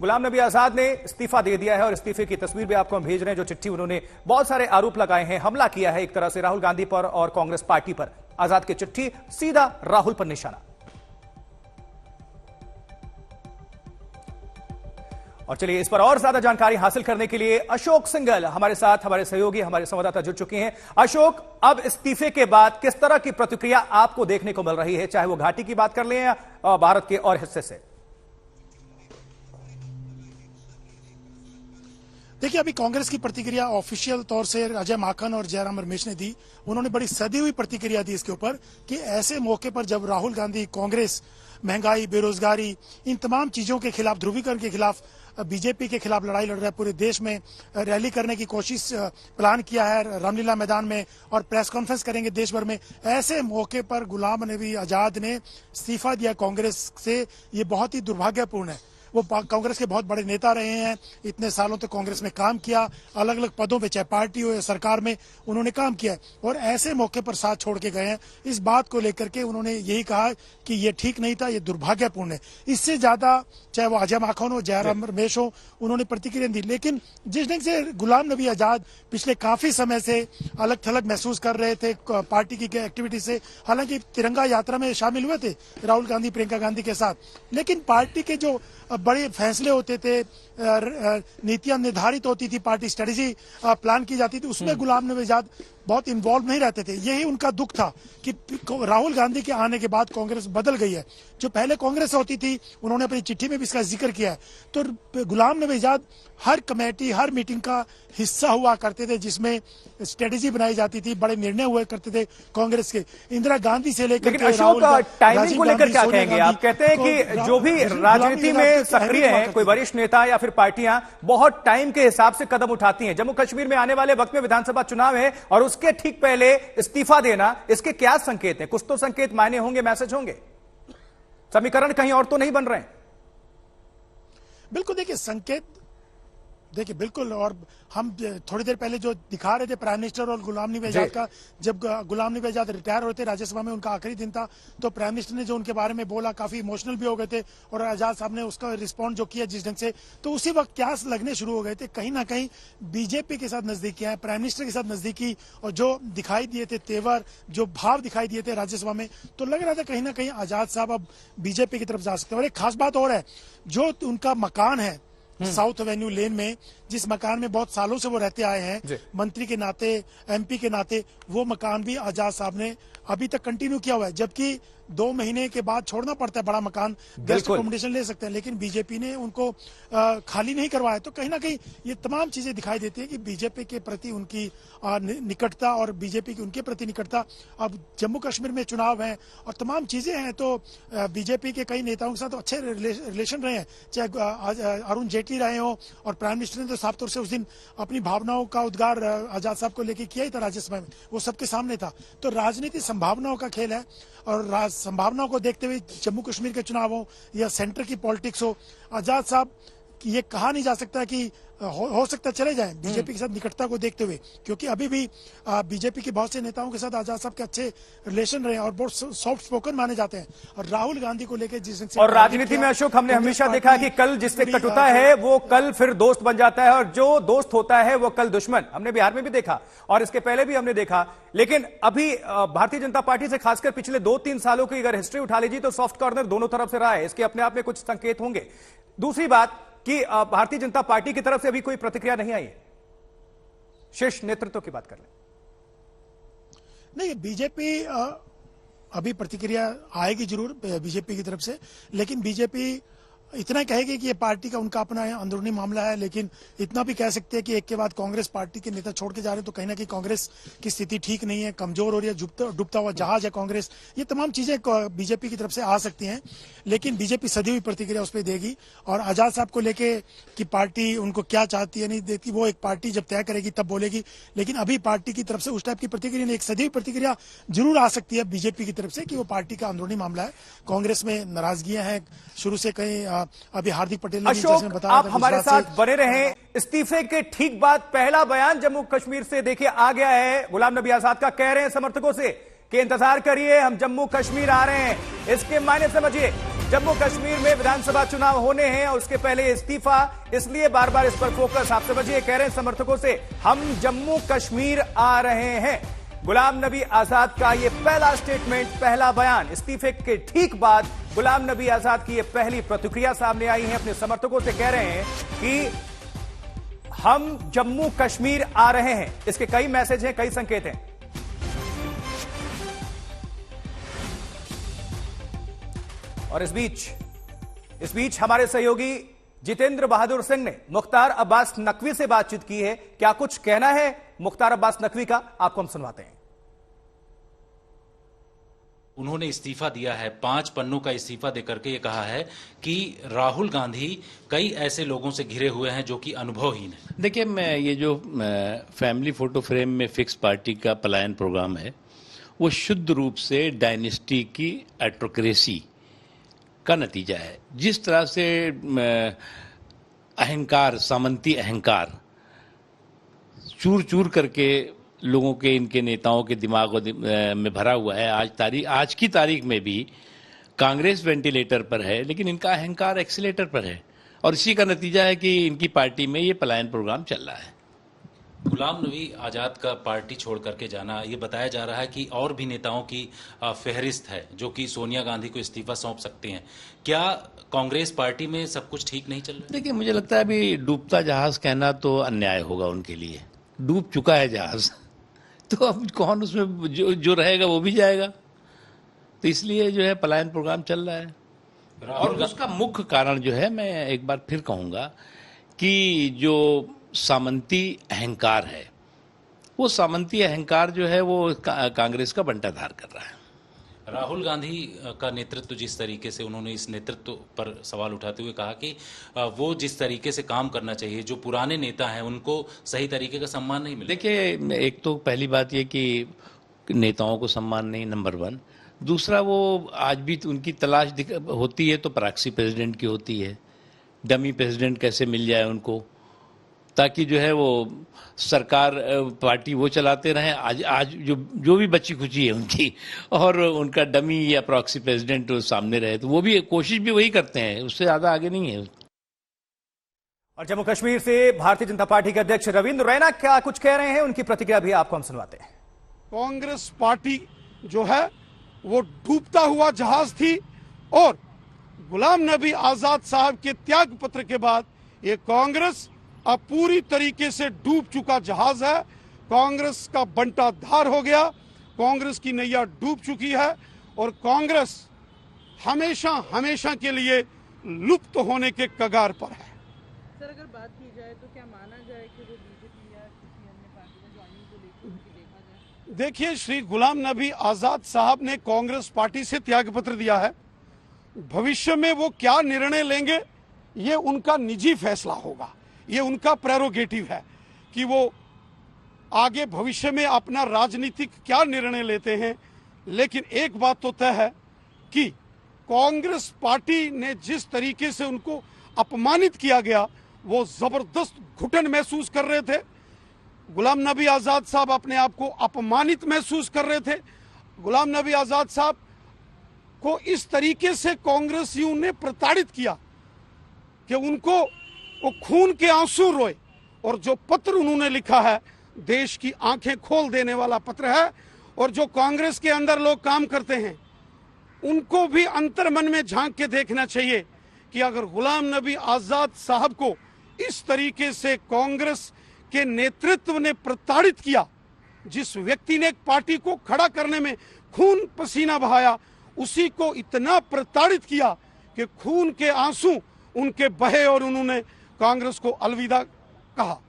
गुलाम नबी आजाद ने इस्तीफा दे दिया है और इस्तीफे की तस्वीर भी आपको हम भेज रहे हैं, जो चिट्ठी उन्होंने बहुत सारे आरोप लगाए हैं, हमला किया है एक तरह से राहुल गांधी पर और कांग्रेस पार्टी पर। आजाद की चिट्ठी सीधा राहुल पर निशाना। और चलिए इस पर और ज्यादा जानकारी हासिल करने के लिए अशोक सिंघल हमारे साथ, हमारे सहयोगी, हमारे संवाददाता जुड़ चुके हैं। अशोक, अब इस्तीफे के बाद किस तरह की प्रतिक्रिया आपको देखने को मिल रही है, चाहे वो घाटी की बात कर लें या भारत के और हिस्से से? देखिए, अभी कांग्रेस की प्रतिक्रिया ऑफिशियल तौर से अजय माकन और जयराम रमेश ने दी। उन्होंने बड़ी सदी हुई प्रतिक्रिया दी इसके ऊपर कि ऐसे मौके पर जब राहुल गांधी कांग्रेस महंगाई, बेरोजगारी, इन तमाम चीजों के खिलाफ, ध्रुवीकरण के खिलाफ, बीजेपी के खिलाफ लड़ाई लड़ रहा है, पूरे देश में रैली करने की कोशिश प्लान किया है रामलीला मैदान में और प्रेस कॉन्फ्रेंस करेंगे देश भर में, ऐसे मौके पर गुलाम नबी आजाद ने इस्तीफा दिया कांग्रेस से। ये बहुत ही दुर्भाग्यपूर्ण है। वो कांग्रेस के बहुत बड़े नेता रहे हैं, इतने सालों तक कांग्रेस में काम किया, अलग अलग पदों पे, चाहे पार्टी हो या सरकार में उन्होंने काम किया है, और ऐसे मौके पर साथ छोड़ के गए हैं। इस बात को लेकर के उन्होंने यही कहा कि ये ठीक नहीं था, ये दुर्भाग्यपूर्ण है। इससे ज्यादा चाहे वो अजय माकन हो, जयराम रमेश हो, उन्होंने प्रतिक्रिया दी। लेकिन जिस ढंग से गुलाम नबी आजाद पिछले काफी समय से अलग थलग महसूस कर रहे थे पार्टी की एक्टिविटी से, हालांकि तिरंगा यात्रा में शामिल हुए थे राहुल गांधी, प्रियंका गांधी के साथ, लेकिन पार्टी के जो बड़े फैसले होते थे, नीतियां निर्धारित होती थी, पार्टी स्ट्रेटेजी प्लान की जाती थी, उसमें गुलाम नबी आजाद बहुत इन्वॉल्व नहीं रहते थे। यही उनका दुख था कि राहुल गांधी के आने के बाद कांग्रेस बदल गई है। जो पहले कांग्रेस होती थी, उन्होंने अपनी चिट्ठी में भी इसका जिक्र किया है। तो गुलाम नबी आजाद हर कमेटी, हर मीटिंग का हिस्सा हुआ करते थे, जिसमें स्ट्रेटेजी बनाई जाती थी, बड़े निर्णय हुए करते थे कांग्रेस के, इंदिरा गांधी से लेकर लेकिन अशोक, टाइमिंग को लेकर क्या कहेंगे आप? कहते हैं कि जो भी राजनीति में सक्रिय हैं, कोई वरिष्ठ नेता या फिर पार्टियां बहुत टाइम के हिसाब से कदम उठाती हैं। जम्मू कश्मीर में आने वाले वक्त में विधानसभा चुनाव है और उसके ठीक पहले इस्तीफा देना, इसके क्या संकेत हैं? कुछ तो संकेत मायने होंगे, मैसेज होंगे, समीकरण कहीं और तो नहीं बन रहे हैं। बिल्कुल, देखिए बिल्कुल। और हम थोड़ी देर पहले जो दिखा रहे थे प्राइम मिनिस्टर और गुलाम नबी आजाद का, जब गुलाम नबी आजाद रिटायर हुए थे, राज्यसभा में उनका आखिरी दिन था, तो प्राइम मिनिस्टर ने जो उनके बारे में बोला, काफी इमोशनल भी हो गए थे, और आजाद साहब ने उसका रिस्पॉन्ड जो किया जिस ढंग से, तो उसी वक्त क्यास लगने शुरू हो गए थे। कहीं ना कहीं बीजेपी के साथ नजदीकियां हैं, प्राइम मिनिस्टर के साथ नजदीकी, और जो दिखाई दिए थे तेवर, जो भाव दिखाई दिए थे राज्यसभा में, तो लग रहा था कहीं ना कहीं आजाद साहब अब बीजेपी की तरफ जा सकते हैं। और एक खास बात और है, जो उनका मकान है साउथ एवेन्यू लेन में, जिस मकान में बहुत सालों से वो रहते आए हैं, मंत्री के नाते, एमपी के नाते, वो मकान भी आजाद साहब ने अभी तक कंटिन्यू किया हुआ है। जबकि 2 महीने के बाद छोड़ना पड़ता है बड़ा मकान, गेस्ट अकोमोडेशन ले सकते हैं, लेकिन बीजेपी ने उनको खाली नहीं करवाया। तो कहीं ना कहीं ये तमाम चीजें दिखाई देती है कि बीजेपी के प्रति उनकी निकटता और बीजेपी की उनके प्रति निकटता। अब जम्मू कश्मीर में चुनाव है और तमाम चीजें हैं, तो बीजेपी के कई नेताओं के साथ अच्छे रिलेशन रहे हैं, चाहे अरुण जेटली रहे हो, और प्राइम मिनिस्टर ने तो साफ तौर से उस दिन अपनी भावनाओं का उद्गार आजाद साहब को लेकर किया ही था राज्यसभा में, वो सबके सामने था। तो राजनीति संभावनाओं का खेल है, और संभावनाओं को देखते हुए जम्मू कश्मीर के चुनाव हो या सेंटर की पॉलिटिक्स हो, आजाद साहब ये कहा नहीं जा सकता कि हो सकता चले जाएं बीजेपी के साथ निकटता को देखते हुए, क्योंकि अभी भी बीजेपी के बहुत से नेताओं के साथ आजाद साहब के अच्छे रिलेशन रहे और बहुत सॉफ्ट स्पोकन माने जाते हैं। और राहुल गांधी को लेकर जिस और राजनीति में अशोक, हमने हमेशा देखा कि कल जिससे कटुता है वो कल फिर दोस्त बन जाता है, और जो दोस्त होता है वो कल दुश्मन। हमने बिहार में भी देखा और इसके पहले भी हमने देखा। लेकिन अभी भारतीय जनता पार्टी से खासकर पिछले 2-3 सालों की अगर हिस्ट्री उठा लीजिए तो सॉफ्ट कॉर्नर दोनों तरफ से रहा है। इसके अपने आप में कुछ संकेत होंगे। दूसरी बात कि भारतीय जनता पार्टी की तरफ से अभी कोई प्रतिक्रिया नहीं आई है। शीर्ष नेतृत्व की बात कर लें। नहीं, बीजेपी अभी प्रतिक्रिया आएगी जरूर बीजेपी की तरफ से, लेकिन बीजेपी इतना कहेगी कि ये पार्टी का उनका अपना अंदरूनी मामला है। लेकिन इतना भी कह सकते हैं कि एक के बाद कांग्रेस पार्टी के नेता छोड़ के जा रहे हैं, तो कहीं ना कहीं कांग्रेस की स्थिति ठीक नहीं है, कमजोर हो रही है, डूबता हुआ जहाज है कांग्रेस। ये तमाम चीजें बीजेपी की तरफ से आ सकती हैं, लेकिन बीजेपी सदी हुई प्रतिक्रिया उस पर देगी। और आजाद साहब को लेके कि पार्टी उनको क्या चाहती है नहीं देती, वो एक पार्टी जब तय करेगी तब बोलेगी। लेकिन अभी पार्टी की तरफ से उस टाइप की प्रतिक्रिया नहीं, एक सदी हुई प्रतिक्रिया जरूर आ सकती है बीजेपी की तरफ से कि वो पार्टी का अंदरूनी मामला है। कांग्रेस में नाराजगियां हैं शुरू से, कहीं अभी हार्दिक पटेल ने अशोक, आप हमारे साथ बने रहें। इस्तीफे के ठीक बाद पहला बयान जम्मू कश्मीर से देखिए आ गया है गुलाम नबी आजाद का। कह रहे हैं समर्थकों से कि इंतजार करिए, हम जम्मू कश्मीर आ रहे हैं। इसके मायने समझिए। जम्मू कश्मीर में विधानसभा चुनाव होने हैं और उसके पहले इस्तीफा, इसलिए बार बार इस पर फोकस। आप समझिए, कह रहे हैं समर्थकों से, हम जम्मू कश्मीर आ रहे हैं। गुलाम नबी आजाद का यह पहला स्टेटमेंट, पहला बयान, इस्तीफे के ठीक बाद गुलाम नबी आजाद की यह पहली प्रतिक्रिया सामने आई है। अपने समर्थकों से कह रहे हैं कि हम जम्मू कश्मीर आ रहे हैं। इसके कई मैसेज हैं, कई संकेत हैं। और इस बीच हमारे सहयोगी जितेंद्र बहादुर सिंह ने मुख्तार अब्बास नकवी से बातचीत की है। क्या कुछ कहना है मुख्तार अब्बास नकवी का, आपको हम सुनवाते हैं। उन्होंने इस्तीफा दिया है, 5 पन्नों का इस्तीफा देकर के ये कहा है कि राहुल गांधी कई ऐसे लोगों से घिरे हुए हैं जो कि अनुभवहीन है। देखिए, मैं ये जो फैमिली फोटो फ्रेम में फिक्स पार्टी का पलायन प्रोग्राम है, वो शुद्ध रूप से डायनेस्टी की एट्रोक्रेसी का नतीजा है। जिस तरह से अहंकार, सामंती अहंकार चूर चूर करके लोगों के, इनके नेताओं के दिमाग में भरा हुआ है। आज की तारीख में भी कांग्रेस वेंटिलेटर पर है, लेकिन इनका अहंकार एक्सीलेटर पर है, और इसी का नतीजा है कि इनकी पार्टी में ये पलायन प्रोग्राम चल रहा है। गुलाम नबी आजाद का पार्टी छोड़ करके जाना, ये बताया जा रहा है कि और भी नेताओं की फहरिस्त है जो कि सोनिया गांधी को इस्तीफा सौंप सकते हैं। क्या कांग्रेस पार्टी में सब कुछ ठीक नहीं चल रहा है? देखिए, मुझे लगता है अभी डूबता जहाज कहना तो अन्याय होगा उनके लिए। डूब चुका है जहाज, तो अब कौन उसमें जो रहेगा वो भी जाएगा। तो इसलिए जो है पलायन प्रोग्राम चल रहा है। और उसका मुख्य कारण जो है, मैं एक बार फिर कहूंगा कि जो सामंती अहंकार है, वो सामंती अहंकार जो है वो कांग्रेस का बंटाधार कर रहा है। राहुल गांधी का नेतृत्व जिस तरीके से, उन्होंने इस नेतृत्व पर सवाल उठाते हुए कहा कि वो जिस तरीके से काम करना चाहिए, जो पुराने नेता हैं उनको सही तरीके का सम्मान नहीं मिला। देखिए, एक तो पहली बात ये कि नेताओं को सम्मान नहीं, नंबर 1। दूसरा, वो आज भी उनकी तलाश होती है तो प्रॉक्सी प्रेसिडेंट की होती है। डमी प्रेसिडेंट कैसे मिल जाए उनको, ताकि जो है वो सरकार, पार्टी वो चलाते रहें। आज जो भी बची खुची है उनकी, और उनका डमी या प्रॉक्सी प्रेसिडेंट सामने रहे, तो वो भी कोशिश भी वही करते हैं, उससे ज्यादा आगे नहीं है। और जम्मू कश्मीर से भारतीय जनता पार्टी के अध्यक्ष रविंद्र रैना क्या कुछ कह रहे हैं, उनकी प्रतिक्रिया भी आपको हम सुनवाते हैं। कांग्रेस पार्टी जो है वो डूबता हुआ जहाज थी, और गुलाम नबी आजाद साहब के त्याग पत्र के बाद ये कांग्रेस अब पूरी तरीके से डूब चुका जहाज है। कांग्रेस का बंटाधार हो गया, कांग्रेस की नैया डूब चुकी है, और कांग्रेस हमेशा हमेशा के लिए लुप्त होने के कगार पर है। सर, अगर बात की जाए तो क्या माना जाए कि वो बीजेपी या किसी अन्य पार्टी में ज्वाइनिंग को लेकर उनकी देखा जाए? देखिए, श्री गुलाम नबी आजाद साहब ने कांग्रेस पार्टी से त्याग पत्र दिया है। भविष्य में वो क्या निर्णय लेंगे, ये उनका निजी फैसला होगा, ये उनका प्रेरोगेटिव है कि वो आगे भविष्य में अपना राजनीतिक क्या निर्णय लेते हैं। लेकिन एक बात तो तय है कि कांग्रेस पार्टी ने जिस तरीके से उनको अपमानित किया गया, वो जबरदस्त घुटन महसूस कर रहे थे। गुलाम नबी आजाद साहब अपने आप को अपमानित महसूस कर रहे थे। गुलाम नबी आजाद साहब को इस तरीके से कांग्रेसियों ने प्रताड़ित किया कि उनको वो खून के आंसू रोए, और जो पत्र उन्होंने लिखा है देश की आंखें खोल देने वाला पत्र है। और जो कांग्रेस के अंदर लोग काम करते हैं उनको भी अंतर्मन में झांक के देखना चाहिए कि अगर गुलाम नबी आजाद साहब को इस तरीके से कांग्रेस के नेतृत्व ने प्रताड़ित किया, जिस व्यक्ति ने एक पार्टी को खड़ा करने में खून पसीना बहाया, उसी को इतना प्रताड़ित किया कि खून के आंसू उनके बहे और उन्होंने कांग्रेस को अलविदा कहा।